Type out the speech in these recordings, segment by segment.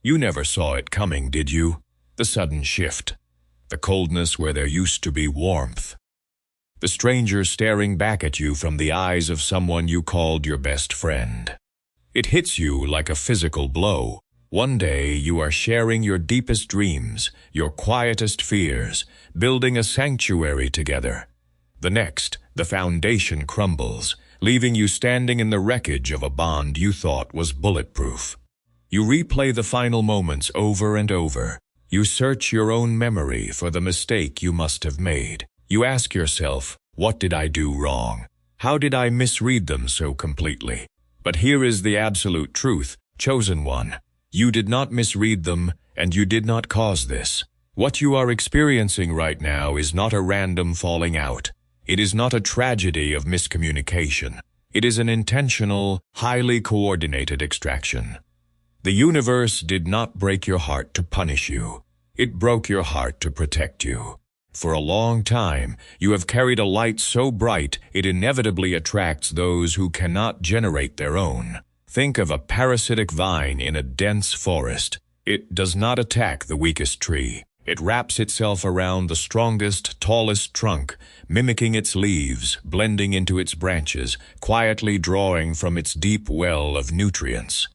You never saw it coming, did you? The sudden shift. The coldness where there used to be warmth. The stranger staring back at you from the eyes of someone you called your best friend. It hits you like a physical blow. One day you are sharing your deepest dreams, your quietest fears, building a sanctuary together. The next, the foundation crumbles, leaving you standing in the wreckage of a bond you thought was bulletproof. You replay the final moments over and over. You search your own memory for the mistake you must have made. You ask yourself, what did I do wrong? How did I misread them so completely? But here is the absolute truth, chosen one. You did not misread them, and you did not cause this. What you are experiencing right now is not a random falling out. It is not a tragedy of miscommunication. It is an intentional, highly coordinated extraction. The universe did not break your heart to punish you. It broke your heart to protect you. For a long time, you have carried a light so bright it inevitably attracts those who cannot generate their own. Think of a parasitic vine in a dense forest. It does not attack the weakest tree. It wraps itself around the strongest, tallest trunk, mimicking its leaves, blending into its branches, quietly drawing from its deep well of nutrients.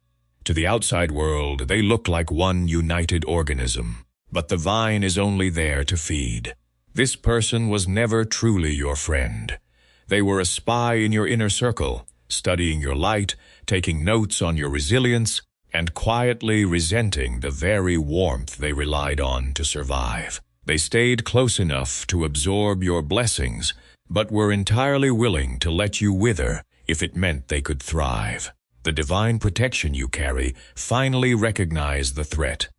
To the outside world, they look like one united organism. But the vine is only there to feed. This person was never truly your friend. They were a spy in your inner circle, studying your light, taking notes on your resilience, and quietly resenting the very warmth they relied on to survive. They stayed close enough to absorb your blessings, but were entirely willing to let you wither if it meant they could thrive. The divine protection you carry finally recognized the threat.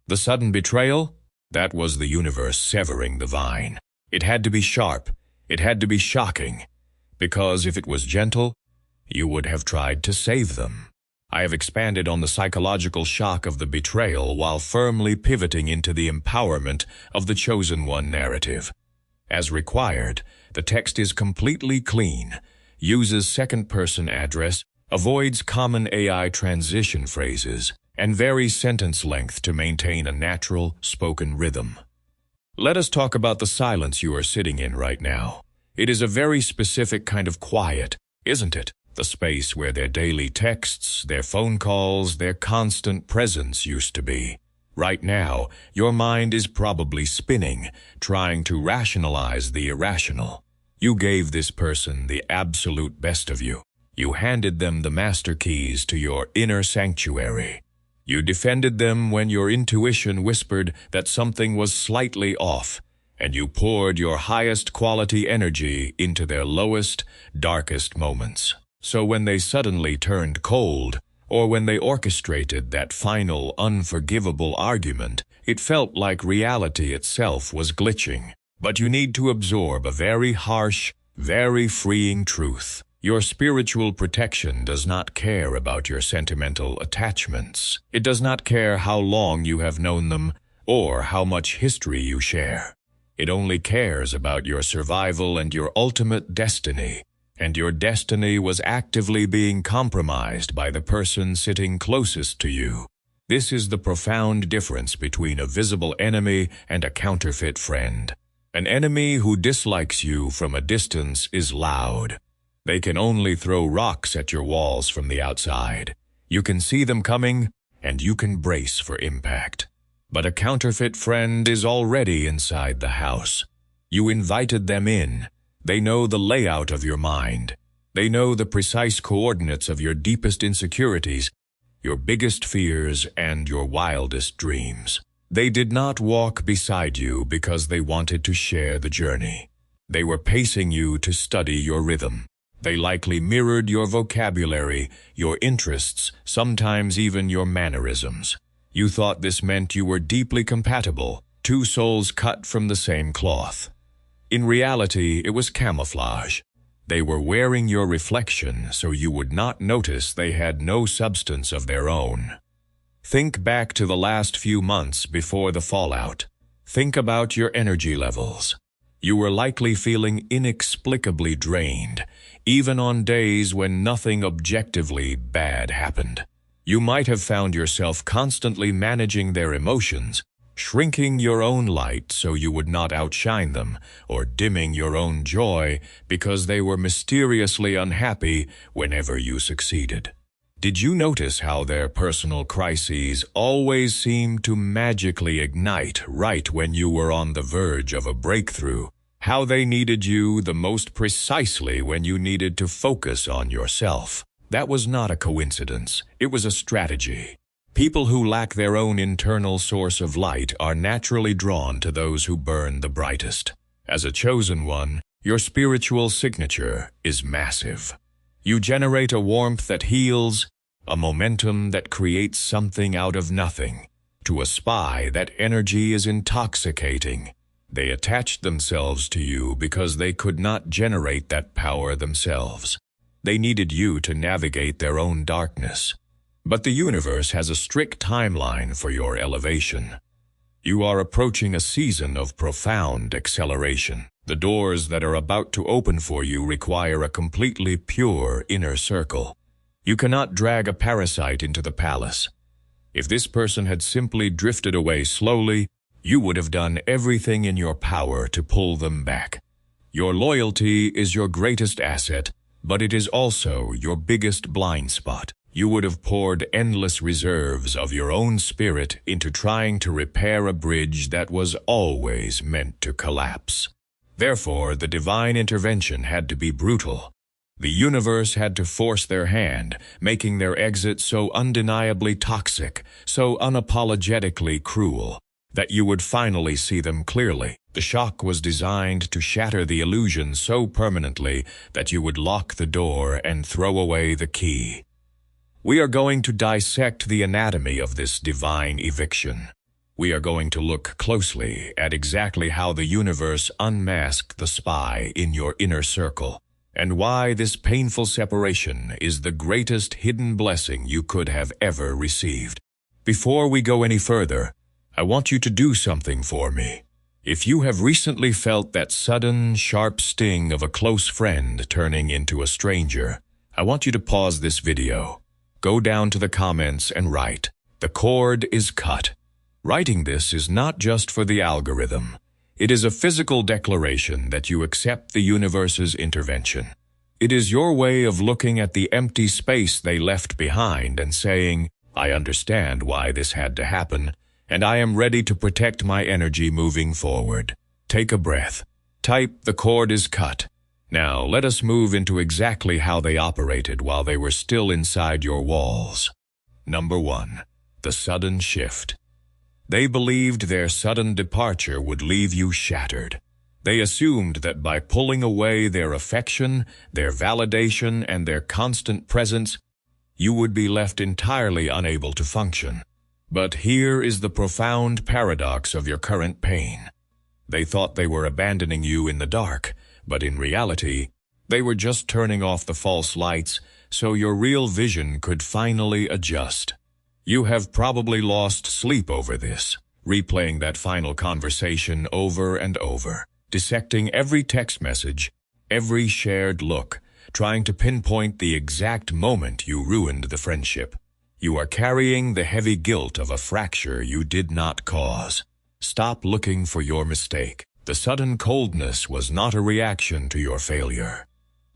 The sudden betrayal? That was the universe severing the vine. It had to be sharp. It had to be shocking. Because if it was gentle, you would have tried to save them. I have expanded on the psychological shock of the betrayal while firmly pivoting into the empowerment of the chosen one narrative. As required, the text is completely clean, uses second-person address, avoids common AI transition phrases, and varies sentence length to maintain a natural, spoken rhythm. Let us talk about the silence you are sitting in right now. It is a very specific kind of quiet, isn't it? The space where their daily texts, their phone calls, their constant presence used to be. Right now, your mind is probably spinning, trying to rationalize the irrational. You gave this person the absolute best of you. You handed them the master keys to your inner sanctuary. You defended them when your intuition whispered that something was slightly off, and you poured your highest quality energy into their lowest, darkest moments. So when they suddenly turned cold, or when they orchestrated that final, unforgivable argument, it felt like reality itself was glitching. But you need to absorb a very harsh, very freeing truth. Your spiritual protection does not care about your sentimental attachments. It does not care how long you have known them or how much history you share. It only cares about your survival and your ultimate destiny. And your destiny was actively being compromised by the person sitting closest to you. This is the profound difference between a visible enemy and a counterfeit friend. An enemy who dislikes you from a distance is loud. They can only throw rocks at your walls from the outside. You can see them coming, and you can brace for impact. But a counterfeit friend is already inside the house. You invited them in. They know the layout of your mind. They know the precise coordinates of your deepest insecurities, your biggest fears, and your wildest dreams. They did not walk beside you because they wanted to share the journey. They were pacing you to study your rhythm. They likely mirrored your vocabulary, your interests, sometimes even your mannerisms. You thought this meant you were deeply compatible, two souls cut from the same cloth. In reality, it was camouflage. They were wearing your reflection so you would not notice they had no substance of their own. Think back to the last few months before the fallout. Think about your energy levels. You were likely feeling inexplicably drained, even on days when nothing objectively bad happened. You might have found yourself constantly managing their emotions, shrinking your own light so you would not outshine them, or dimming your own joy because they were mysteriously unhappy whenever you succeeded. Did you notice how their personal crises always seemed to magically ignite right when you were on the verge of a breakthrough? How they needed you the most precisely when you needed to focus on yourself? That was not a coincidence. It was a strategy. People who lack their own internal source of light are naturally drawn to those who burn the brightest. As a chosen one, your spiritual signature is massive. You generate a warmth that heals, a momentum that creates something out of nothing. To a spy, that energy is intoxicating. They attached themselves to you because they could not generate that power themselves. They needed you to navigate their own darkness. But the universe has a strict timeline for your elevation. You are approaching a season of profound acceleration. The doors that are about to open for you require a completely pure inner circle. You cannot drag a parasite into the palace. If this person had simply drifted away slowly, you would have done everything in your power to pull them back. Your loyalty is your greatest asset, but it is also your biggest blind spot. You would have poured endless reserves of your own spirit into trying to repair a bridge that was always meant to collapse. Therefore, the divine intervention had to be brutal. The universe had to force their hand, making their exit so undeniably toxic, so unapologetically cruel, that you would finally see them clearly. The shock was designed to shatter the illusion so permanently that you would lock the door and throw away the key. We are going to dissect the anatomy of this divine eviction. We are going to look closely at exactly how the universe unmasked the spy in your inner circle, and why this painful separation is the greatest hidden blessing you could have ever received. Before we go any further, I want you to do something for me. If you have recently felt that sudden, sharp sting of a close friend turning into a stranger, I want you to pause this video. Go down to the comments and write, "The cord is cut." Writing this is not just for the algorithm. It is a physical declaration that you accept the universe's intervention. It is your way of looking at the empty space they left behind and saying, "I understand why this had to happen, and I am ready to protect my energy moving forward." Take a breath. Type, "The cord is cut." Now, let us move into exactly how they operated while they were still inside your walls. Number 1. The sudden shift. They believed their sudden departure would leave you shattered. They assumed that by pulling away their affection, their validation, and their constant presence, you would be left entirely unable to function. But here is the profound paradox of your current pain. They thought they were abandoning you in the dark, but in reality, they were just turning off the false lights so your real vision could finally adjust. You have probably lost sleep over this, replaying that final conversation over and over, dissecting every text message, every shared look, trying to pinpoint the exact moment you ruined the friendship. You are carrying the heavy guilt of a fracture you did not cause. Stop looking for your mistake. The sudden coldness was not a reaction to your failure.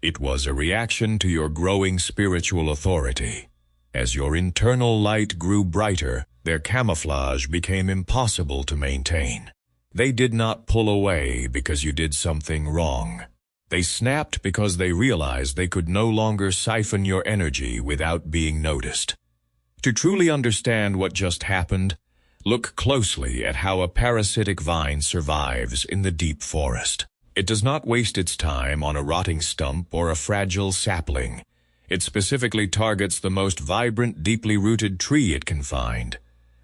It was a reaction to your growing spiritual authority. As your internal light grew brighter, their camouflage became impossible to maintain. They did not pull away because you did something wrong. They snapped because they realized they could no longer siphon your energy without being noticed. To truly understand what just happened, look closely at how a parasitic vine survives in the deep forest. It does not waste its time on a rotting stump or a fragile sapling. It specifically targets the most vibrant, deeply rooted tree it can find.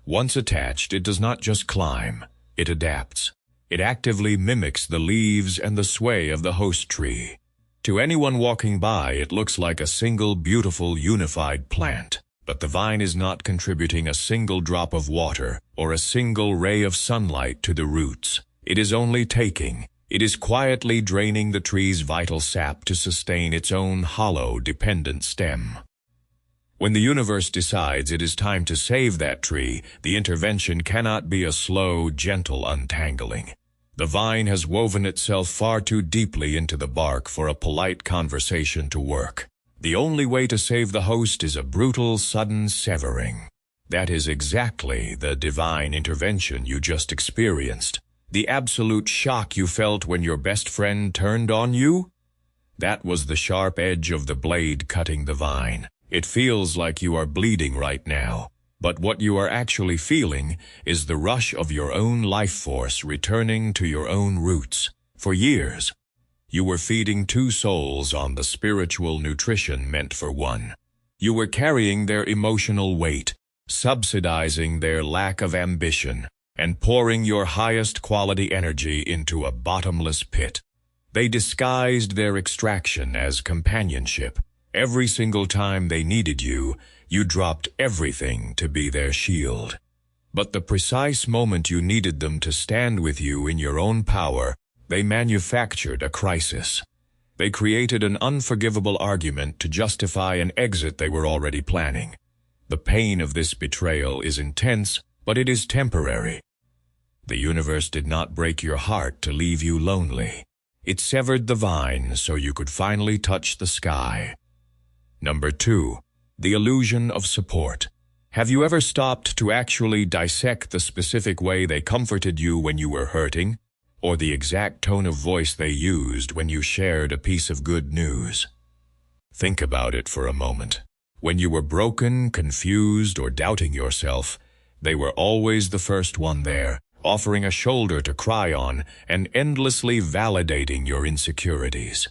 Once attached, it does not just climb, it adapts. It actively mimics the leaves and the sway of the host tree. To anyone walking by, it looks like a single, beautiful, unified plant. But the vine is not contributing a single drop of water or a single ray of sunlight to the roots. It is only taking. It is quietly draining the tree's vital sap to sustain its own hollow, dependent stem. When the universe decides it is time to save that tree, the intervention cannot be a slow, gentle untangling. The vine has woven itself far too deeply into the bark for a polite conversation to work. The only way to save the host is a brutal, sudden severing. That is exactly the divine intervention you just experienced. The absolute shock you felt when your best friend turned on you? That was the sharp edge of the blade cutting the vine. It feels like you are bleeding right now, but what you are actually feeling is the rush of your own life force returning to your own roots. For years, you were feeding two souls on the spiritual nutrition meant for one. You were carrying their emotional weight, subsidizing their lack of ambition, and pouring your highest quality energy into a bottomless pit. They disguised their extraction as companionship. Every single time they needed you, you dropped everything to be their shield. But the precise moment you needed them to stand with you in your own power, they manufactured a crisis. They created an unforgivable argument to justify an exit they were already planning. The pain of this betrayal is intense, but it is temporary. The universe did not break your heart to leave you lonely. It severed the vine so you could finally touch the sky. Number 2, the illusion of support. Have you ever stopped to actually dissect the specific way they comforted you when you were hurting, or the exact tone of voice they used when you shared a piece of good news? Think about it for a moment. When you were broken, confused, or doubting yourself, they were always the first one there, offering a shoulder to cry on and endlessly validating your insecurities.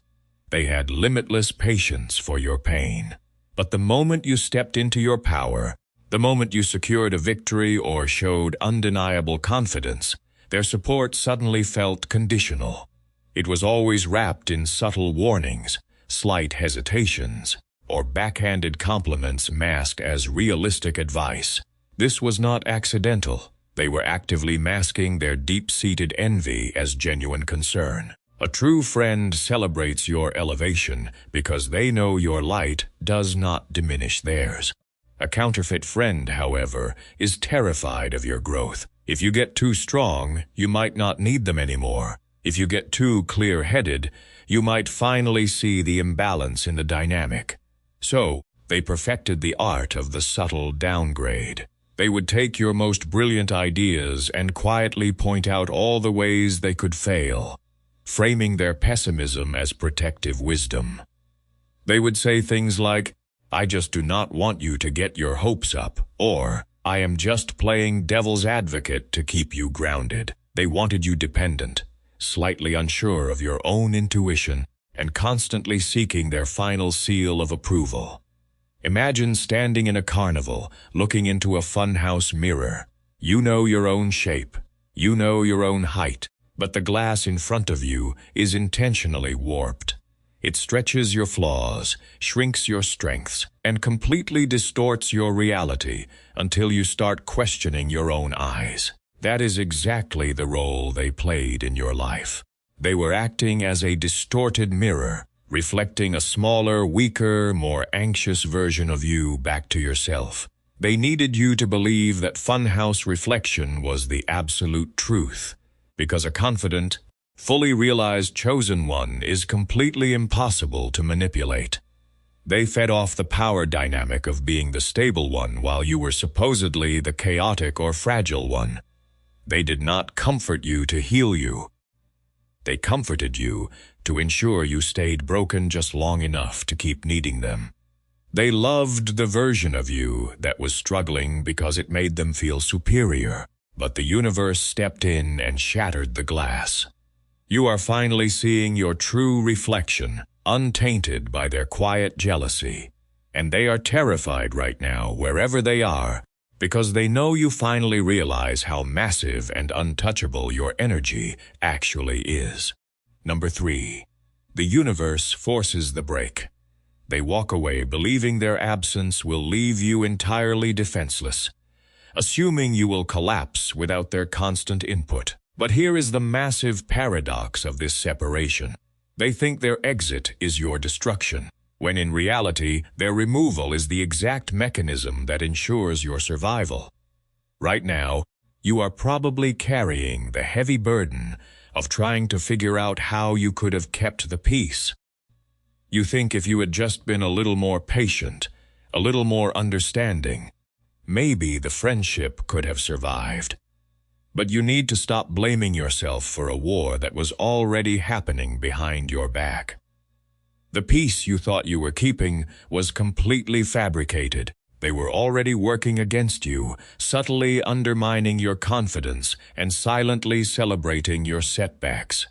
They had limitless patience for your pain. But the moment you stepped into your power, the moment you secured a victory or showed undeniable confidence, their support suddenly felt conditional. It was always wrapped in subtle warnings, slight hesitations, or backhanded compliments masked as realistic advice. This was not accidental. They were actively masking their deep-seated envy as genuine concern. A true friend celebrates your elevation because they know your light does not diminish theirs. A counterfeit friend, however, is terrified of your growth. If you get too strong, you might not need them anymore. If you get too clear-headed, you might finally see the imbalance in the dynamic. So, they perfected the art of the subtle downgrade. They would take your most brilliant ideas and quietly point out all the ways they could fail, framing their pessimism as protective wisdom. They would say things like, "I just do not want you to get your hopes up," or, "I am just playing devil's advocate to keep you grounded." They wanted you dependent, slightly unsure of your own intuition, and constantly seeking their final seal of approval. Imagine standing in a carnival, looking into a funhouse mirror. You know your own shape, you know your own height, but the glass in front of you is intentionally warped. It stretches your flaws, shrinks your strengths, and completely distorts your reality until you start questioning your own eyes. That is exactly the role they played in your life. They were acting as a distorted mirror, reflecting a smaller, weaker, more anxious version of you back to yourself. They needed you to believe that funhouse reflection was the absolute truth, because a confident, fully realized chosen one is completely impossible to manipulate. They fed off the power dynamic of being the stable one while you were supposedly the chaotic or fragile one. They did not comfort you to heal you. They comforted you to ensure you stayed broken just long enough to keep needing them. They loved the version of you that was struggling because it made them feel superior, but the universe stepped in and shattered the glass. You are finally seeing your true reflection, untainted by their quiet jealousy, and they are terrified right now wherever they are because they know you finally realize how massive and untouchable your energy actually is. Number 3. The universe forces the break. They walk away believing their absence will leave you entirely defenseless, assuming you will collapse without their constant input. But here is the massive paradox of this separation. They think their exit is your destruction. when in reality, their removal is the exact mechanism that ensures your survival. Right now, you are probably carrying the heavy burden of trying to figure out how you could have kept the peace. You think if you had just been a little more patient, a little more understanding, maybe the friendship could have survived. But you need to stop blaming yourself for a war that was already happening behind your back. The peace you thought you were keeping was completely fabricated. They were already working against you, subtly undermining your confidence and silently celebrating your setbacks.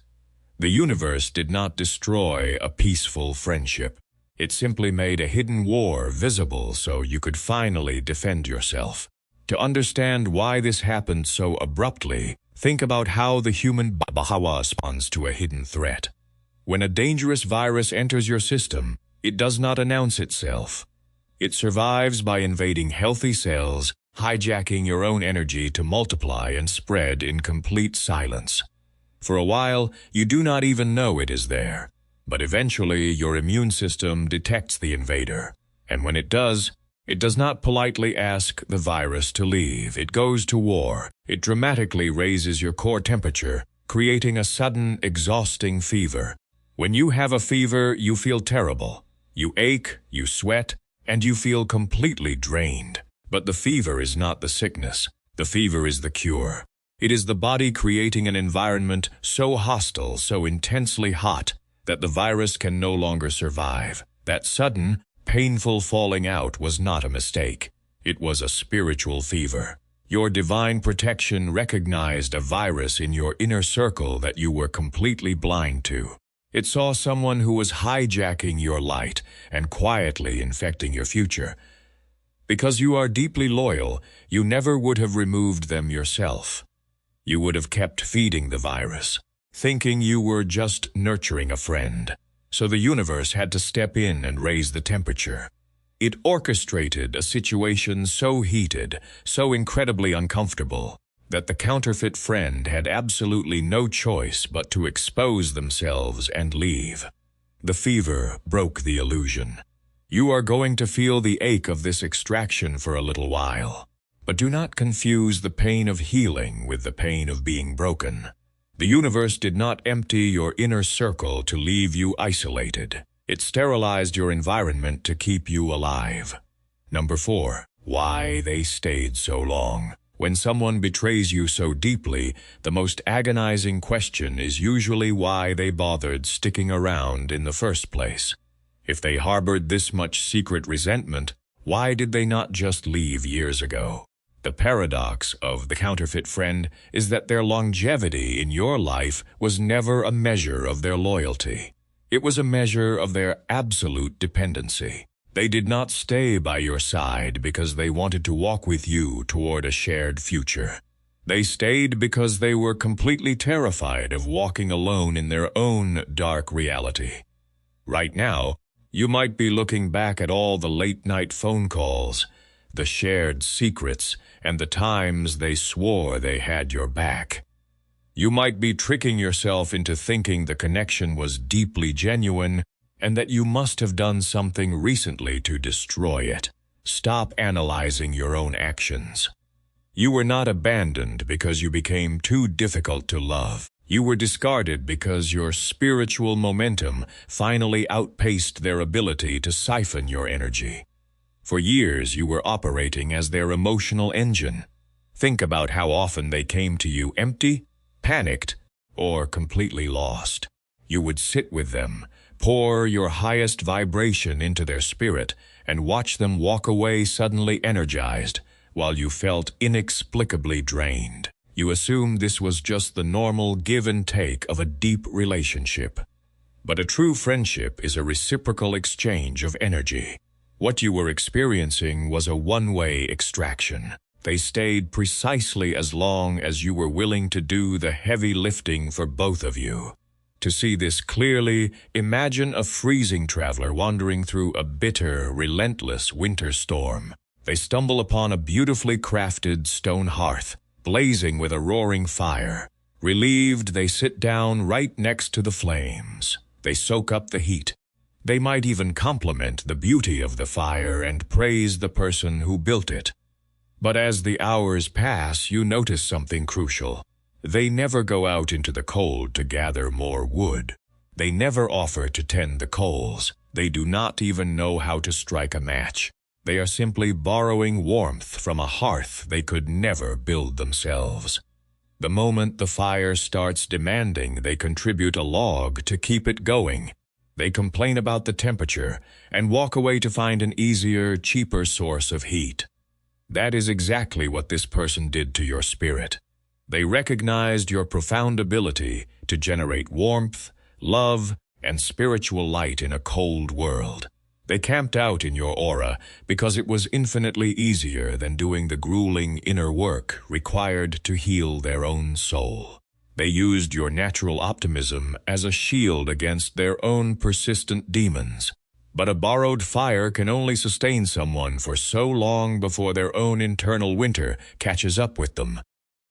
The universe did not destroy a peaceful friendship. It simply made a hidden war visible so you could finally defend yourself. To understand why this happened so abruptly, think about how the human body responds to a hidden threat. When a dangerous virus enters your system, it does not announce itself. It survives by invading healthy cells, hijacking your own energy to multiply and spread in complete silence. For a while, you do not even know it is there, but eventually your immune system detects the invader, and when it does not politely ask the virus to leave. It goes to war. It dramatically raises your core temperature, creating a sudden, exhausting fever. When you have a fever, you feel terrible. You ache, you sweat, and you feel completely drained. But the fever is not the sickness. The fever is the cure. It is the body creating an environment so hostile, so intensely hot, that the virus can no longer survive. That sudden, painful falling out was not a mistake. It was a spiritual fever. Your divine protection recognized a virus in your inner circle that you were completely blind to. It saw someone who was hijacking your light and quietly infecting your future. Because you are deeply loyal, you never would have removed them yourself. You would have kept feeding the virus, thinking you were just nurturing a friend. So the universe had to step in and raise the temperature. It orchestrated a situation so heated, so incredibly uncomfortable, that the counterfeit friend had absolutely no choice but to expose themselves and leave. The fever broke the illusion. You are going to feel the ache of this extraction for a little while, but do not confuse the pain of healing with the pain of being broken. The universe did not empty your inner circle to leave you isolated. It sterilized your environment to keep you alive. Number 4. Why they stayed so long. When someone betrays you so deeply, the most agonizing question is usually why they bothered sticking around in the first place. If they harbored this much secret resentment, why did they not just leave years ago? The paradox of the counterfeit friend is that their longevity in your life was never a measure of their loyalty. It was a measure of their absolute dependency. They did not stay by your side because they wanted to walk with you toward a shared future. They stayed because they were completely terrified of walking alone in their own dark reality. Right now, you might be looking back at all the late-night phone calls, the shared secrets, and the times they swore they had your back. You might be tricking yourself into thinking the connection was deeply genuine and that you must have done something recently to destroy it. Stop analyzing your own actions. You were not abandoned because you became too difficult to love. You were discarded because your spiritual momentum finally outpaced their ability to siphon your energy. For years, you were operating as their emotional engine. Think about how often they came to you empty, panicked, or completely lost. You would sit with them, pour your highest vibration into their spirit, and watch them walk away suddenly energized, while you felt inexplicably drained. You assumed this was just the normal give and take of a deep relationship. But a true friendship is a reciprocal exchange of energy. What you were experiencing was a one-way extraction. They stayed precisely as long as you were willing to do the heavy lifting for both of you. To see this clearly, imagine a freezing traveler wandering through a bitter, relentless winter storm. They stumble upon a beautifully crafted stone hearth, blazing with a roaring fire. Relieved, they sit down right next to the flames. They soak up the heat. They might even compliment the beauty of the fire and praise the person who built it. But as the hours pass, you notice something crucial. They never go out into the cold to gather more wood. They never offer to tend the coals. They do not even know how to strike a match. They are simply borrowing warmth from a hearth they could never build themselves. The moment the fire starts demanding they contribute a log to keep it going, they complain about the temperature and walk away to find an easier, cheaper source of heat. That is exactly what this person did to your spirit. They recognized your profound ability to generate warmth, love, and spiritual light in a cold world. They camped out in your aura because it was infinitely easier than doing the grueling inner work required to heal their own soul. They used your natural optimism as a shield against their own persistent demons. But a borrowed fire can only sustain someone for so long before their own internal winter catches up with them.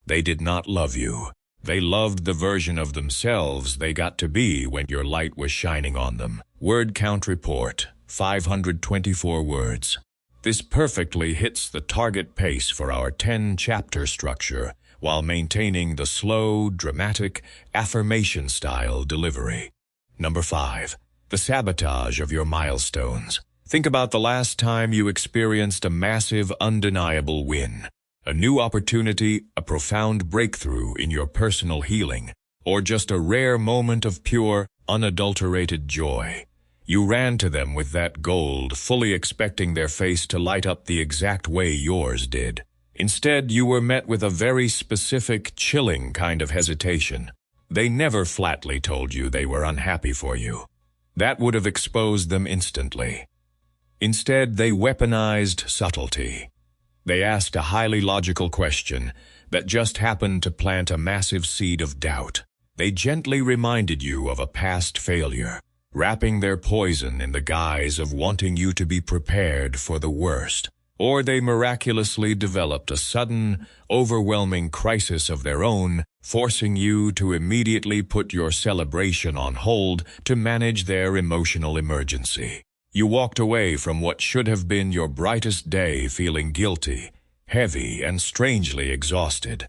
They did not love you. They loved the version of themselves they got to be when your light was shining on them. Word count report, 524 words. This perfectly hits the target pace for our 10-chapter structure, while maintaining the slow, dramatic, affirmation-style delivery. Number 5. The sabotage of your milestones. Think about the last time you experienced a massive, undeniable win. A new opportunity, a profound breakthrough in your personal healing, or just a rare moment of pure, unadulterated joy. You ran to them with that gold, fully expecting their face to light up the exact way yours did. Instead, you were met with a very specific, chilling kind of hesitation. They never flatly told you they were unhappy for you. That would have exposed them instantly. Instead, they weaponized subtlety. They asked a highly logical question that just happened to plant a massive seed of doubt. They gently reminded you of a past failure, wrapping their poison in the guise of wanting you to be prepared for the worst. Or they miraculously developed a sudden, overwhelming crisis of their own, forcing you to immediately put your celebration on hold to manage their emotional emergency. You walked away from what should have been your brightest day feeling guilty, heavy, and strangely exhausted.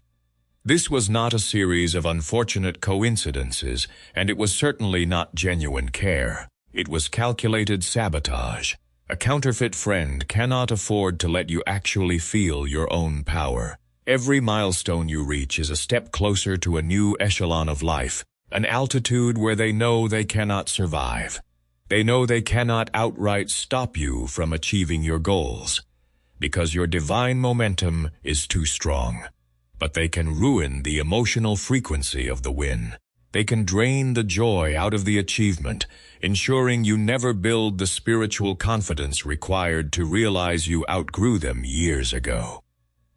This was not a series of unfortunate coincidences, and it was certainly not genuine care. It was calculated sabotage. A counterfeit friend cannot afford to let you actually feel your own power. Every milestone you reach is a step closer to a new echelon of life, an altitude where they know they cannot survive. They know they cannot outright stop you from achieving your goals, because your divine momentum is too strong. But they can ruin the emotional frequency of the win. They can drain the joy out of the achievement, ensuring you never build the spiritual confidence required to realize you outgrew them years ago.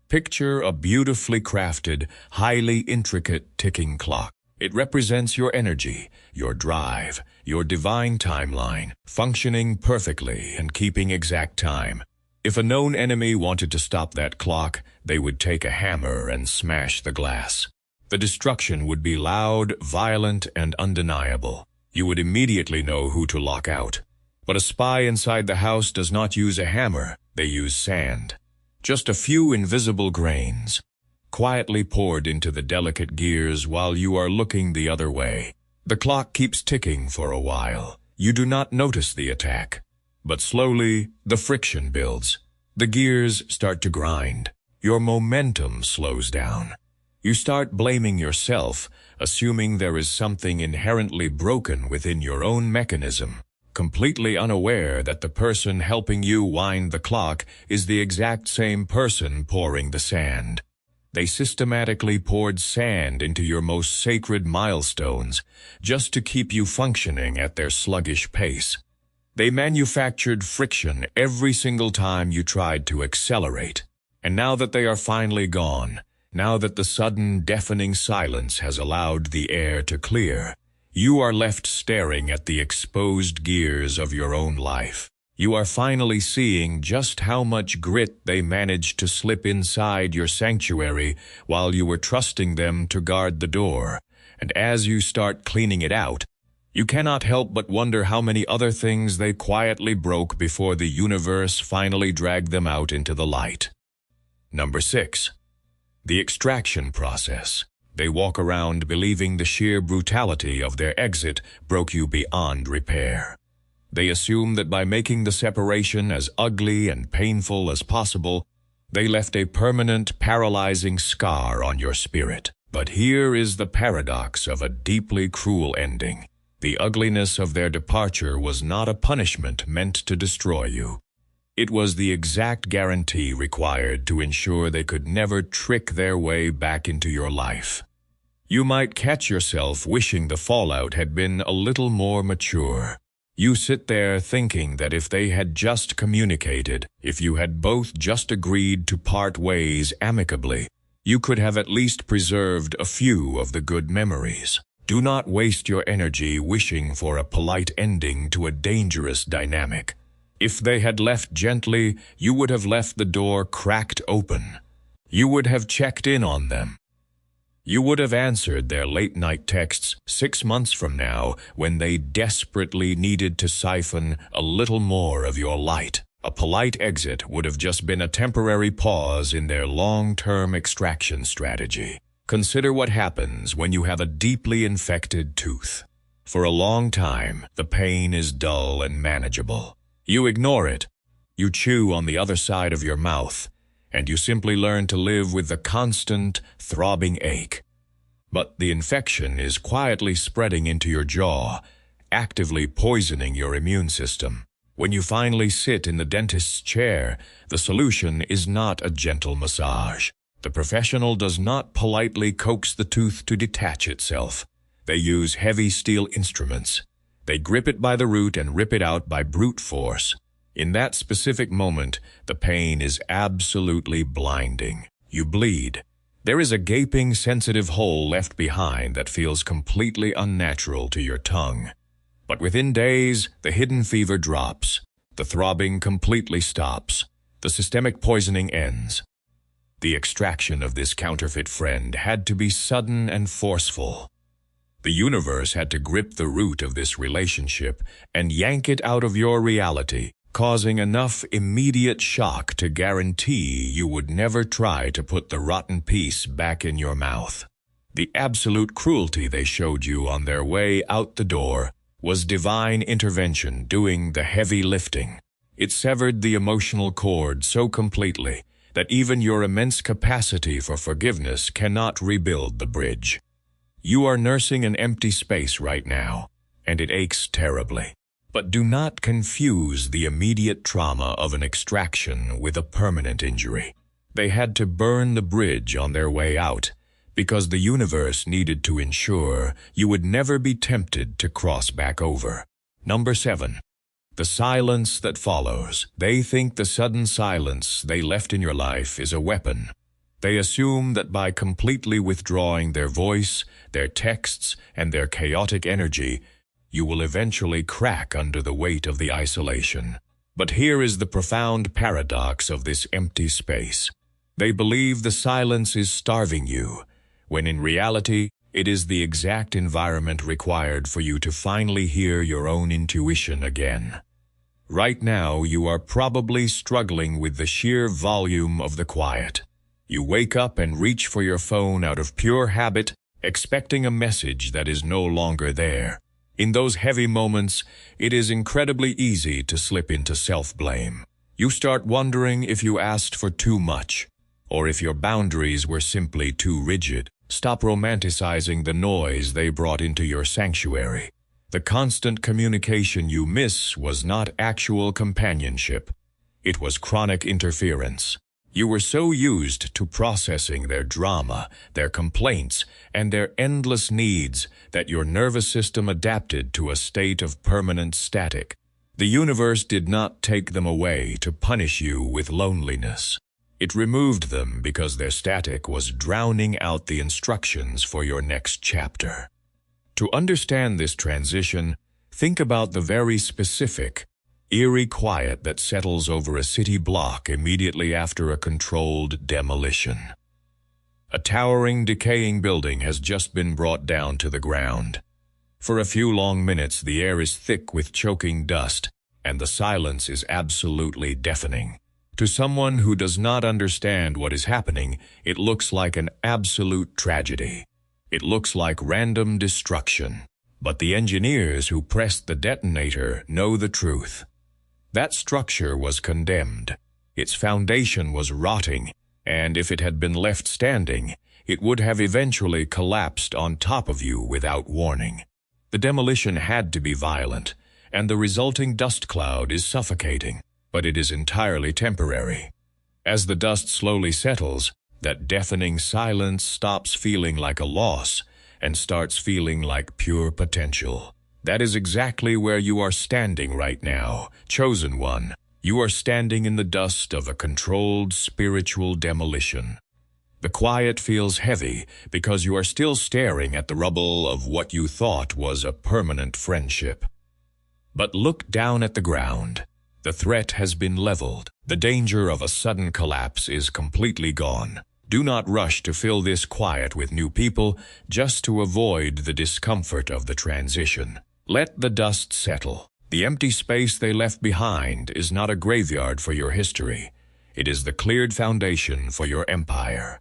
Picture a beautifully crafted, highly intricate ticking clock. It represents your energy, your drive, your divine timeline, functioning perfectly and keeping exact time. If a known enemy wanted to stop that clock, they would take a hammer and smash the glass. The destruction would be loud, violent, and undeniable. You would immediately know who to lock out. But a spy inside the house does not use a hammer, they use sand. Just a few invisible grains, quietly poured into the delicate gears while you are looking the other way. The clock keeps ticking for a while. You do not notice the attack. But slowly, the friction builds. The gears start to grind. Your momentum slows down. You start blaming yourself, assuming there is something inherently broken within your own mechanism, completely unaware that the person helping you wind the clock is the exact same person pouring the sand. They systematically poured sand into your most sacred milestones just to keep you functioning at their sluggish pace. They manufactured friction every single time you tried to accelerate. And now that they are finally gone, now that the sudden, deafening silence has allowed the air to clear, you are left staring at the exposed gears of your own life. You are finally seeing just how much grit they managed to slip inside your sanctuary while you were trusting them to guard the door. And as you start cleaning it out, You cannot help but wonder how many other things they quietly broke before the universe finally dragged them out into the light. Number 6. The extraction process. They walk around believing the sheer brutality of their exit broke you beyond repair. They assume that by making the separation as ugly and painful as possible, they left a permanent, paralyzing scar on your spirit. But here is the paradox of a deeply cruel ending. The ugliness of their departure was not a punishment meant to destroy you. It was the exact guarantee required to ensure they could never trick their way back into your life. You might catch yourself wishing the fallout had been a little more mature. You sit there thinking that if they had just communicated, if you had both just agreed to part ways amicably, you could have at least preserved a few of the good memories. Do not waste your energy wishing for a polite ending to a dangerous dynamic. If they had left gently, you would have left the door cracked open. You would have checked in on them. You would have answered their late-night texts 6 months from now when they desperately needed to siphon a little more of your light. A polite exit would have just been a temporary pause in their long-term extraction strategy. Consider what happens when you have a deeply infected tooth. For a long time, the pain is dull and manageable. You ignore it. You chew on the other side of your mouth, and you simply learn to live with the constant, throbbing ache. But the infection is quietly spreading into your jaw, actively poisoning your immune system. When you finally sit in the dentist's chair, the solution is not a gentle massage. The professional does not politely coax the tooth to detach itself. They use heavy steel instruments. They grip it by the root and rip it out by brute force. In that specific moment, the pain is absolutely blinding. You bleed. There is a gaping, sensitive hole left behind that feels completely unnatural to your tongue. But within days, the hidden fever drops. The throbbing completely stops. The systemic poisoning ends. The extraction of this counterfeit friend had to be sudden and forceful. The universe had to grip the root of this relationship and yank it out of your reality, causing enough immediate shock to guarantee you would never try to put the rotten piece back in your mouth. The absolute cruelty they showed you on their way out the door was divine intervention doing the heavy lifting. It severed the emotional cord so completely that even your immense capacity for forgiveness cannot rebuild the bridge. You are nursing an empty space right now, and it aches terribly. But do not confuse the immediate trauma of an extraction with a permanent injury. They had to burn the bridge on their way out because the universe needed to ensure you would never be tempted to cross back over. Number 7. The silence that follows. They think the sudden silence they left in your life is a weapon. They assume that by completely withdrawing their voice, their texts, and their chaotic energy, you will eventually crack under the weight of the isolation. But here is the profound paradox of this empty space. They believe the silence is starving you, when in reality, it is the exact environment required for you to finally hear your own intuition again. Right now, you are probably struggling with the sheer volume of the quiet. You wake up and reach for your phone out of pure habit, expecting a message that is no longer there. In those heavy moments, it is incredibly easy to slip into self-blame. You start wondering if you asked for too much, or if your boundaries were simply too rigid. Stop romanticizing the noise they brought into your sanctuary. The constant communication you miss was not actual companionship. It was chronic interference. You were so used to processing their drama, their complaints, and their endless needs that your nervous system adapted to a state of permanent static. The universe did not take them away to punish you with loneliness. It removed them because their static was drowning out the instructions for your next chapter. To understand this transition, think about the very specific, eerie quiet that settles over a city block immediately after a controlled demolition. A towering, decaying building has just been brought down to the ground. For a few long minutes, the air is thick with choking dust, and the silence is absolutely deafening. To someone who does not understand what is happening, it looks like an absolute tragedy. It looks like random destruction. But the engineers who pressed the detonator know the truth. That structure was condemned. Its foundation was rotting, and if it had been left standing, it would have eventually collapsed on top of you without warning. The demolition had to be violent, and the resulting dust cloud is suffocating, but it is entirely temporary. As the dust slowly settles, that deafening silence stops feeling like a loss and starts feeling like pure potential. That is exactly where you are standing right now, chosen one. You are standing in the dust of a controlled spiritual demolition. The quiet feels heavy because you are still staring at the rubble of what you thought was a permanent friendship. But look down at the ground. The threat has been leveled. The danger of a sudden collapse is completely gone. Do not rush to fill this quiet with new people just to avoid the discomfort of the transition. Let the dust settle. The empty space they left behind is not a graveyard for your history. It is the cleared foundation for your empire.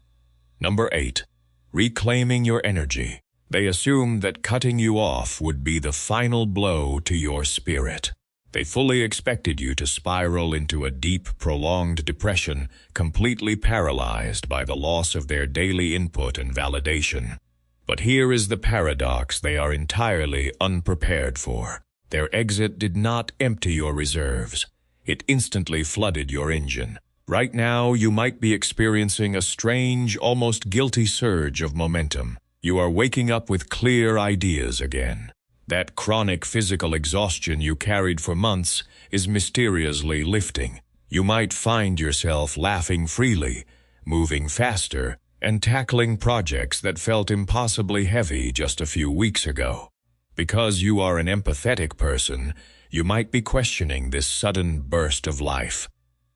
Number 8. Reclaiming your energy. They assumed that cutting you off would be the final blow to your spirit. They fully expected you to spiral into a deep, prolonged depression, completely paralyzed by the loss of their daily input and validation. But here is the paradox they are entirely unprepared for. Their exit did not empty your reserves. It instantly flooded your engine. Right now, you might be experiencing a strange, almost guilty surge of momentum. You are waking up with clear ideas again. That chronic physical exhaustion you carried for months is mysteriously lifting. You might find yourself laughing freely, moving faster, and tackling projects that felt impossibly heavy just a few weeks ago. Because you are an empathetic person, you might be questioning this sudden burst of life.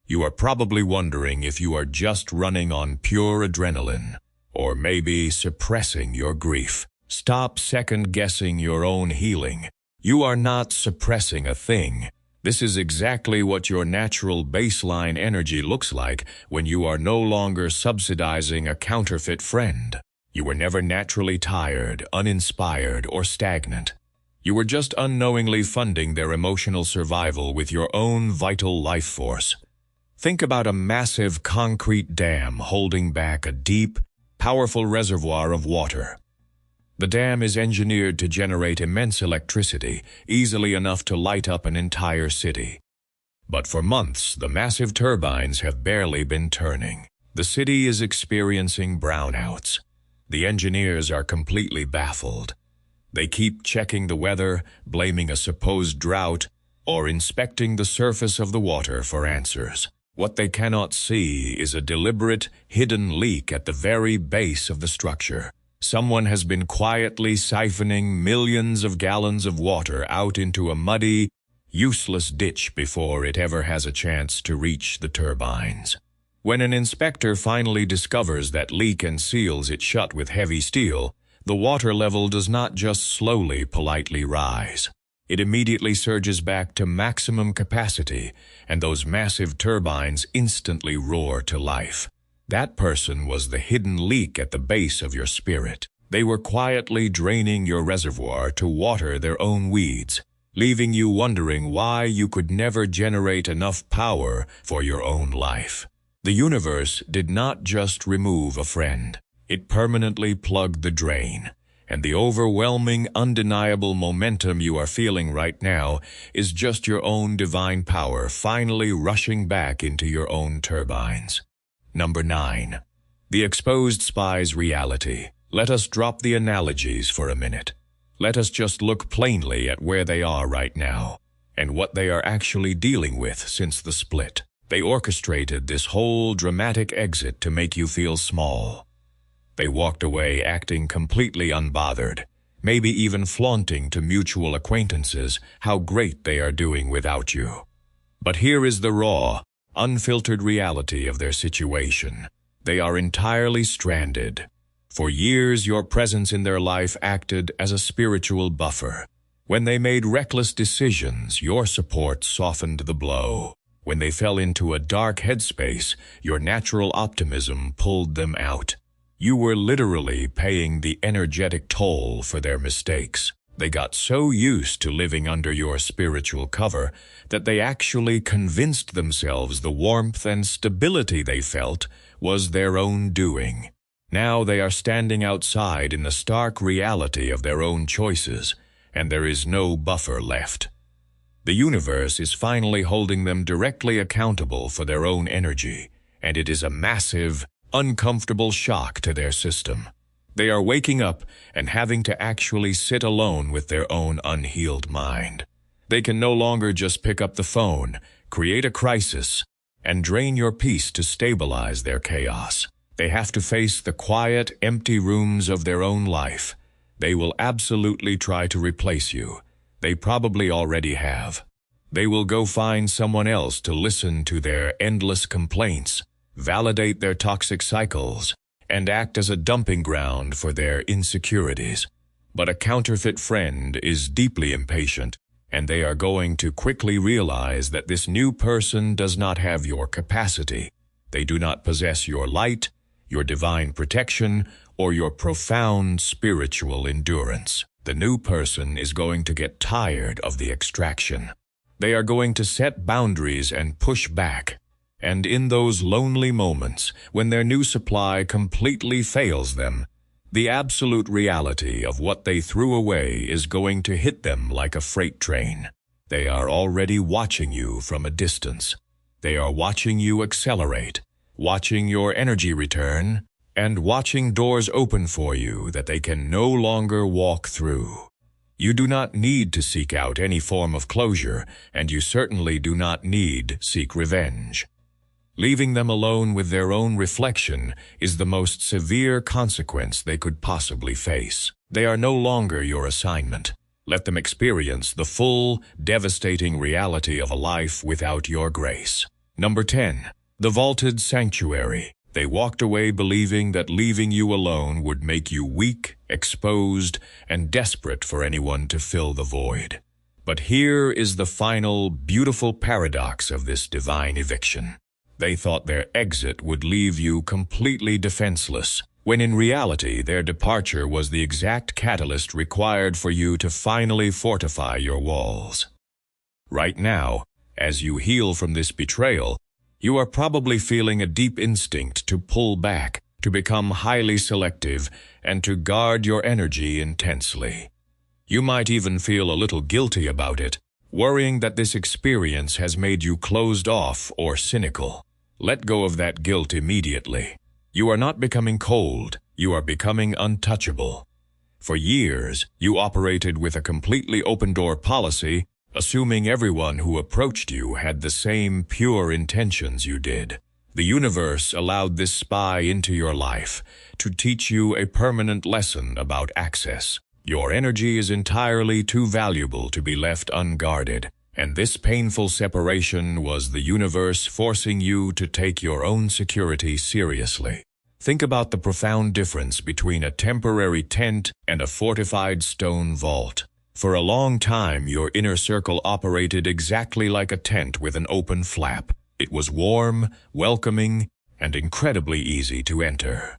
You are probably wondering if you are just running on pure adrenaline, or maybe suppressing your grief. Stop second-guessing your own healing. You are not suppressing a thing. This is exactly what your natural baseline energy looks like when you are no longer subsidizing a counterfeit friend. You were never naturally tired, uninspired, or stagnant. You were just unknowingly funding their emotional survival with your own vital life force. Think about a massive concrete dam holding back a deep, powerful reservoir of water. The dam is engineered to generate immense electricity, easily enough to light up an entire city. But for months, the massive turbines have barely been turning. The city is experiencing brownouts. The engineers are completely baffled. They keep checking the weather, blaming a supposed drought, or inspecting the surface of the water for answers. What they cannot see is a deliberate, hidden leak at the very base of the structure. Someone has been quietly siphoning millions of gallons of water out into a muddy, useless ditch before it ever has a chance to reach the turbines. When an inspector finally discovers that leak and seals it shut with heavy steel, the water level does not just slowly, politely rise. It immediately surges back to maximum capacity, and those massive turbines instantly roar to life. That person was the hidden leak at the base of your spirit. They were quietly draining your reservoir to water their own weeds, leaving you wondering why you could never generate enough power for your own life. The universe did not just remove a friend. It permanently plugged the drain, and the overwhelming, undeniable momentum you are feeling right now is just your own divine power finally rushing back into your own turbines. Number 9. The exposed spy's reality. Let us drop the analogies for a minute. Let us just look plainly at where they are right now, and what they are actually dealing with since the split. They orchestrated this whole dramatic exit to make you feel small. They walked away acting completely unbothered, maybe even flaunting to mutual acquaintances how great they are doing without you. But here is the raw, unfiltered reality of their situation. They are entirely stranded. For years, your presence in their life acted as a spiritual buffer. When they made reckless decisions, your support softened the blow. When they fell into a dark headspace, your natural optimism pulled them out. You were literally paying the energetic toll for their mistakes. They got so used to living under your spiritual cover that they actually convinced themselves the warmth and stability they felt was their own doing. Now they are standing outside in the stark reality of their own choices, and there is no buffer left. The universe is finally holding them directly accountable for their own energy, and it is a massive, uncomfortable shock to their system. They are waking up and having to actually sit alone with their own unhealed mind. They can no longer just pick up the phone, create a crisis, and drain your peace to stabilize their chaos. They have to face the quiet, empty rooms of their own life. They will absolutely try to replace you. They probably already have. They will go find someone else to listen to their endless complaints, validate their toxic cycles, and act as a dumping ground for their insecurities. But a counterfeit friend is deeply impatient, and they are going to quickly realize that this new person does not have your capacity. They do not possess your light, your divine protection, or your profound spiritual endurance. The new person is going to get tired of the extraction. They are going to set boundaries and push back. And in those lonely moments, when their new supply completely fails them, the absolute reality of what they threw away is going to hit them like a freight train. They are already watching you from a distance. They are watching you accelerate, watching your energy return, and watching doors open for you that they can no longer walk through. You do not need to seek out any form of closure, and you certainly do not need to seek revenge. Leaving them alone with their own reflection is the most severe consequence they could possibly face. They are no longer your assignment. Let them experience the full, devastating reality of a life without your grace. Number 10. The Vaulted Sanctuary. They walked away believing that leaving you alone would make you weak, exposed, and desperate for anyone to fill the void. But here is the final, beautiful paradox of this divine eviction. They thought their exit would leave you completely defenseless, when in reality their departure was the exact catalyst required for you to finally fortify your walls. Right now, as you heal from this betrayal, you are probably feeling a deep instinct to pull back, to become highly selective, and to guard your energy intensely. You might even feel a little guilty about it, worrying that this experience has made you closed off or cynical. Let go of that guilt immediately. You are not becoming cold, you are becoming untouchable. For years, you operated with a completely open-door policy, assuming everyone who approached you had the same pure intentions you did. The universe allowed this spy into your life to teach you a permanent lesson about access. Your energy is entirely too valuable to be left unguarded, and this painful separation was the universe forcing you to take your own security seriously. Think about the profound difference between a temporary tent and a fortified stone vault. For a long time, your inner circle operated exactly like a tent with an open flap. It was warm, welcoming, and incredibly easy to enter.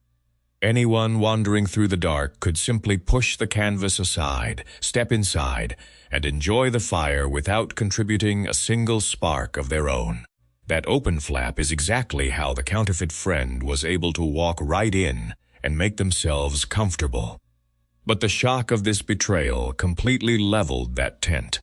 Anyone wandering through the dark could simply push the canvas aside, step inside, and enjoy the fire without contributing a single spark of their own. That open flap is exactly how the counterfeit friend was able to walk right in and make themselves comfortable. But the shock of this betrayal completely leveled that tent.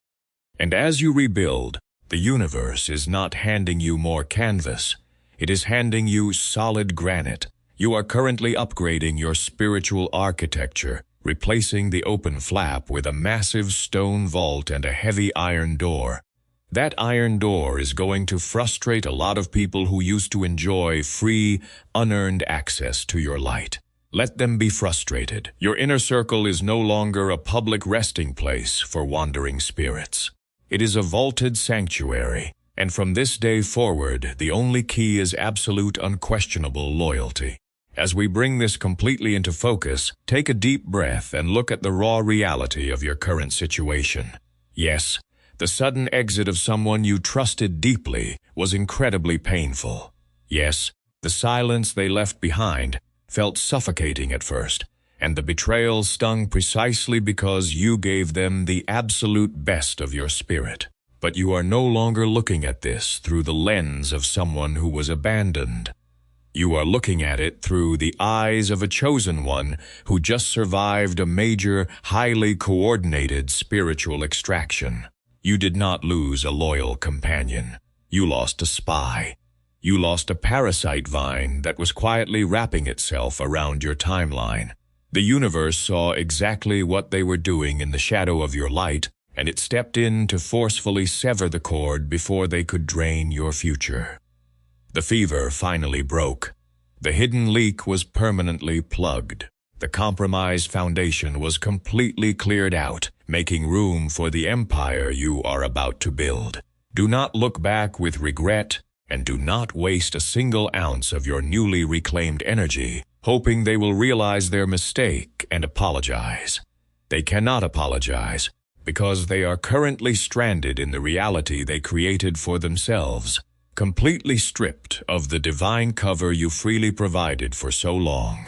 And as you rebuild, the universe is not handing you more canvas. It is handing you solid granite. You are currently upgrading your spiritual architecture, replacing the open flap with a massive stone vault and a heavy iron door. That iron door is going to frustrate a lot of people who used to enjoy free, unearned access to your light. Let them be frustrated. Your inner circle is no longer a public resting place for wandering spirits. It is a vaulted sanctuary, and from this day forward, the only key is absolute, unquestionable loyalty. As we bring this completely into focus, take a deep breath and look at the raw reality of your current situation. Yes, the sudden exit of someone you trusted deeply was incredibly painful. Yes, the silence they left behind felt suffocating at first, and the betrayal stung precisely because you gave them the absolute best of your spirit. But you are no longer looking at this through the lens of someone who was abandoned. You are looking at it through the eyes of a chosen one who just survived a major, highly coordinated spiritual extraction. You did not lose a loyal companion. You lost a spy. You lost a parasite vine that was quietly wrapping itself around your timeline. The universe saw exactly what they were doing in the shadow of your light, and it stepped in to forcefully sever the cord before they could drain your future. The fever finally broke. The hidden leak was permanently plugged. The compromised foundation was completely cleared out, making room for the empire you are about to build. Do not look back with regret, and do not waste a single ounce of your newly reclaimed energy, hoping they will realize their mistake and apologize. They cannot apologize, because they are currently stranded in the reality they created for themselves, completely stripped of the divine cover you freely provided for so long.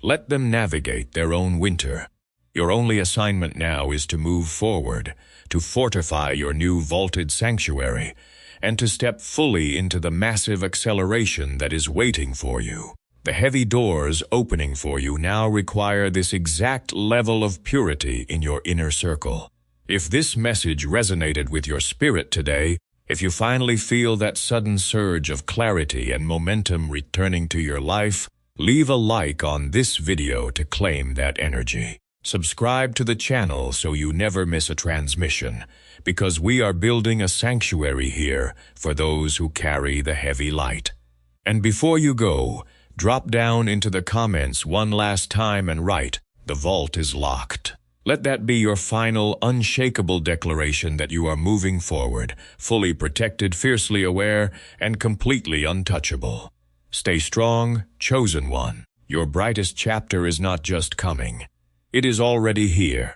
Let them navigate their own winter. Your only assignment now is to move forward, to fortify your new vaulted sanctuary, and to step fully into the massive acceleration that is waiting for you. The heavy doors opening for you now require this exact level of purity in your inner circle. If this message resonated with your spirit today, if you finally feel that sudden surge of clarity and momentum returning to your life, leave a like on this video to claim that energy. Subscribe to the channel so you never miss a transmission, because we are building a sanctuary here for those who carry the heavy light. And before you go, drop down into the comments one last time and write, "The vault is locked." Let that be your final, unshakable declaration that you are moving forward, fully protected, fiercely aware, and completely untouchable. Stay strong, chosen one. Your brightest chapter is not just coming. It is already here.